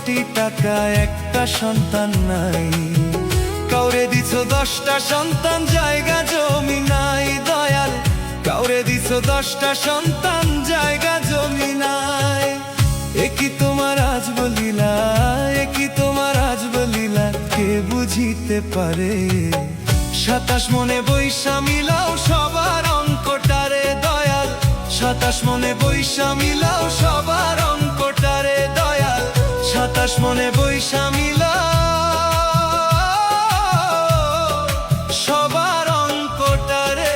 কোটি টাকা, একটা সন্তান নাই। কাউরে দিছো 10টা সন্তান, জায়গা জমি নাই দয়াল। কাউরে দিছো 10টা সন্তান, জায়গা জমি নাই। একই তোমার আজ বলিলা, একই তোমার আজ বলিলা, কে বুঝিতে পারে? 27 মনে বৈশা মিলাও সবার অঙ্কটারে দয়াল। 27 মনে বৈশা মিলাও সবার অঙ্কটারে দয়াল। 27 মনে বৈশা মিলাও সবার অঙ্কটারে।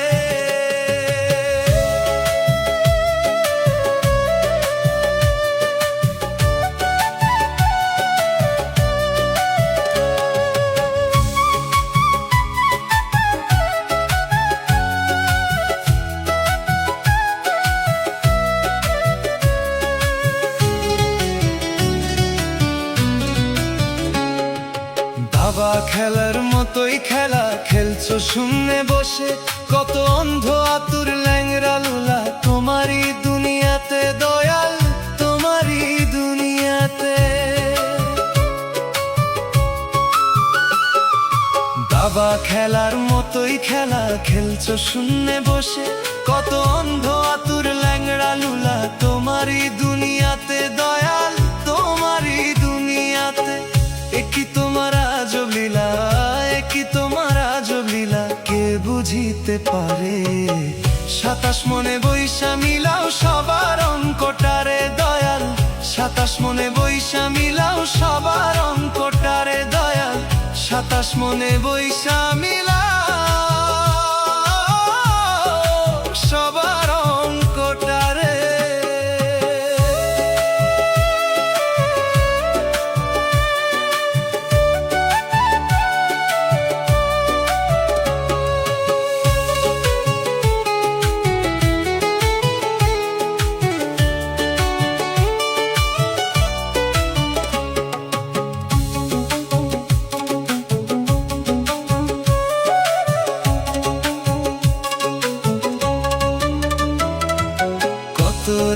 দাবা খেলার মতোই খেলা খেলছো শূন্যে বসে, কত অন্ধ আতুর ল্যাংরা লুলা তোমারই দুনিয়াতে দয়াল, তোমারই দুনিয়াতে। দাবা খেলার মতোই খেলা খেলছো শূন্যে বসে, কত অন্ধ আতুর ল্যাংরা লুলা তোমারই দুনিয়াতে দয়াল, তোমারই দুনিয়াতে। একই তোমার আজব লীলা, একই তোমার আজব লীলা, কে বুঝিতে পারে? 27 মনে বৈশা মিলাও সবার অঙ্কটারে দয়াল। 27 মনে বৈশা মিলাও সবার অঙ্কটারে দয়াল। 27 মনে বৈশা মিলাও সবার অঙ্কটারে।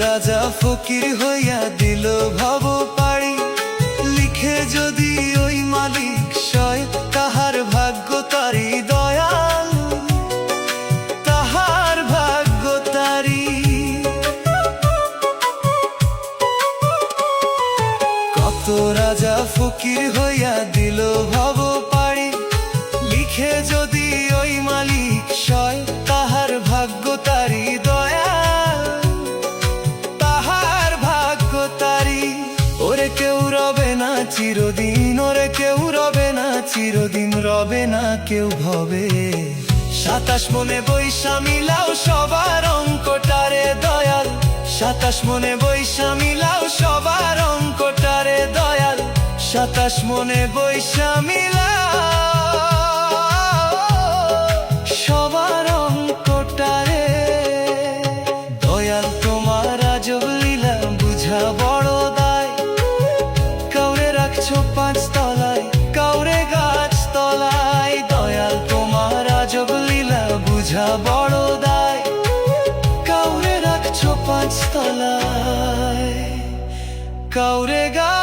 রাজা ফকির হইয়া দিল ভব পাড়ি, লিখে যদি ওই মালিক সয়, তাহার ভাগ্য তারি দয়াল, তাহার ভাগ্য তারি। কত রাজা ফকির হইয়া দিল ভব পাড়ি, লিখে যদি ওই মালিক সয়, তাহার ভাগ্য তারি দয়াল, তাহার ভাগ্য তারি। ওরে কেউ রবে না চিরদিন, ওরে কেউ রবে না চিরদিন, রবে না কেউ ভবে। 27 মনে বৈশা মিলাও সবার অঙ্কটারে দয়াল। 27 মনে বৈশা মিলাও সবার অঙ্কটারে দয়াল। 27 মনে বৈশা মিলাও সবার অঙ্কটারে দয়াল। তোমার আজব লীলা বুঝা বড় দায়, কাউরে রাখছো 5 তলায়, কাউরে গাছ তলায় দয়াল। তোমার আজব লীলা বুঝা বড় দায়, কাউরে রাখছো 5 তলায়, কাউরে গাছ